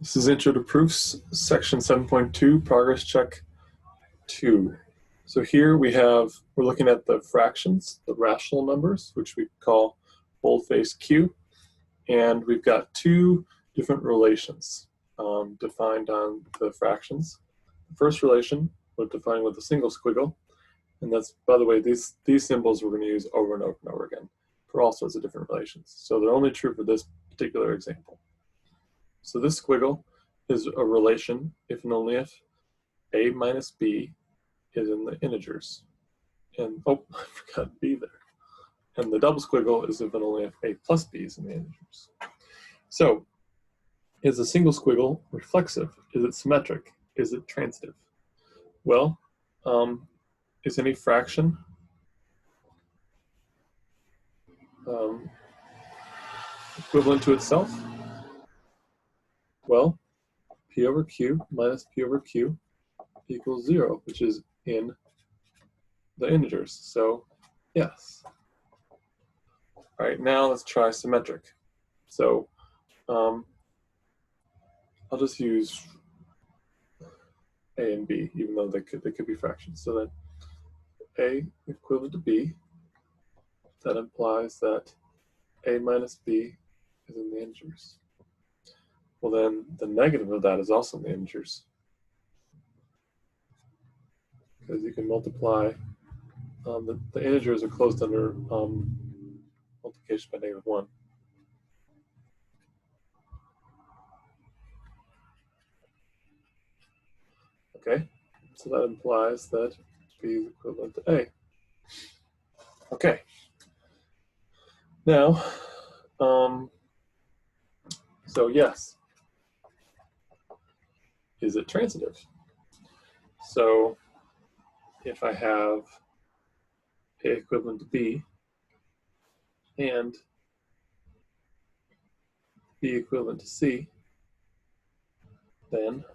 This is Intro to Proofs, section 7.2, progress check 2. So here we're looking at the fractions, the rational numbers, which we call boldface Q, and we've got two different relations defined on the fractions. The first relation we're defining with a single squiggle, and that's, by the way, these symbols we're going to use over and over and over again for all sorts of different relations. So they're only true for this particular example. So this squiggle is a relation if and only if a minus b is in the integers. And, oh, I forgot b there. And the double squiggle is if and only if a plus b is in the integers. So, is a single squiggle reflexive? Is it symmetric? Is it transitive? Well, is any fraction equivalent to itself? Well, p over q minus p over q equals 0, which is in the integers. So, yes. All right, now let's try symmetric. So, I'll just use a and b, even though they could be fractions. So that a equivalent to b, that implies that a minus b is in the integers. Well, then the negative of that is also in the integers, because you can multiply. The integers are closed under multiplication by -1. Okay, so that implies that b is equivalent to a. Okay. Now, so yes, is it transitive? So if I have a equivalent to b and b equivalent to c, then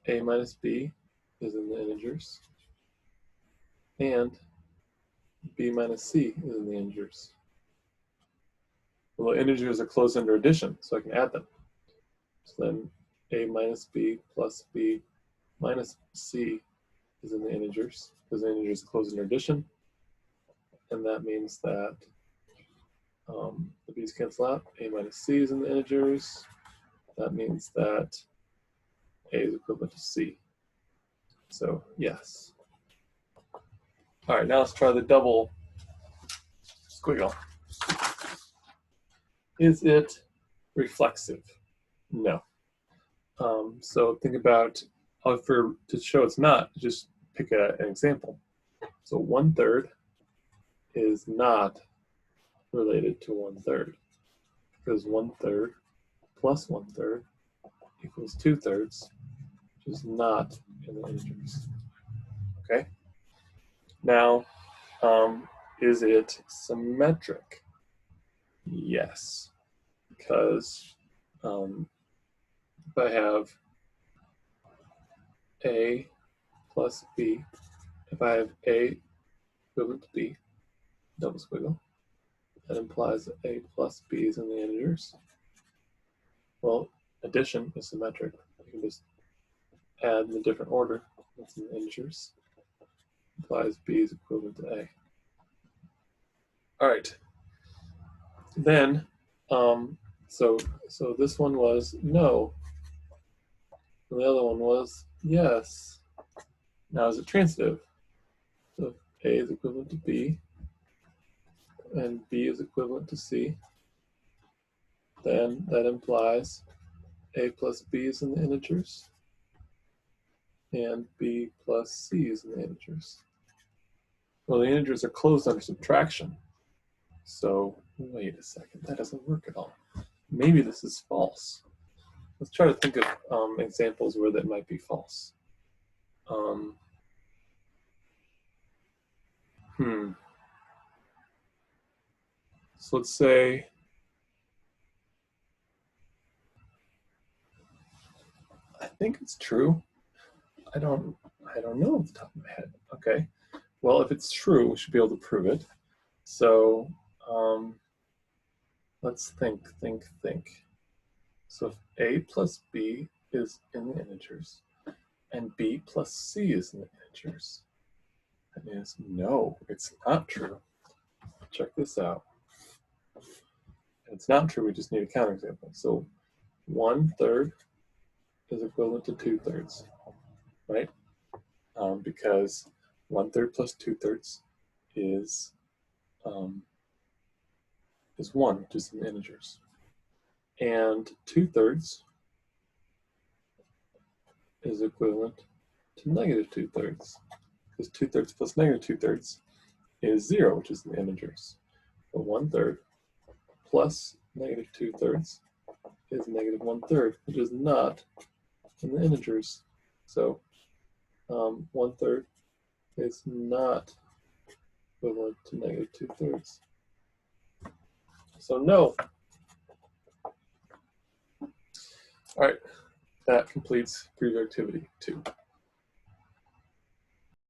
a minus b is in the integers and b minus c is in the integers. Well, the integers are closed under addition, so I can add them. So then a minus b plus b minus c is in the integers, because the integers are closed under addition, and that means that the b's cancel out. A minus c is in the integers. That means that a is equivalent to c. So yes. All right, now let's try the double squiggle. Is it reflexive? No. So think about, to show it's not, just pick an example. So 1/3 is not related to 1/3, because 1/3 plus 1/3 equals 2/3, which is not in the integers. Okay. Now, is it symmetric? Yes, because if I have a plus b, if I have a equivalent to b, double squiggle, that implies that a plus b is in the integers. Well, addition is symmetric. You can just add in a different order. That's in the integers. Implies b is equivalent to a. All right. Then, so this one was no. And the other one was yes. Now is it transitive? So if a is equivalent to b and b is equivalent to c, then that implies a plus b is in the integers and b plus c is in the integers. Well, the integers are closed under subtraction. So wait a second, that doesn't work at all. Maybe this is false. Let's try to think of examples where that might be false. So let's say I think it's true. I don't know off the top of my head. Okay. Well, if it's true, we should be able to prove it. So let's think. So if a plus b is in the integers and b plus c is in the integers, that is no, it's not true. Check this out. It's not true, we just need a counterexample. So 1/3 is equivalent to 2/3, right? Because 1/3 plus 2/3 is 1, which is in the integers. And 2/3 is equivalent to negative 2/3, because 2/3 plus negative 2/3 is 0, which is in the integers. So 1/3 plus negative 2/3 is negative 1/3, which is not in the integers. So 1/3 is not equivalent to negative 2/3. So no. All right, that completes preview activity 2.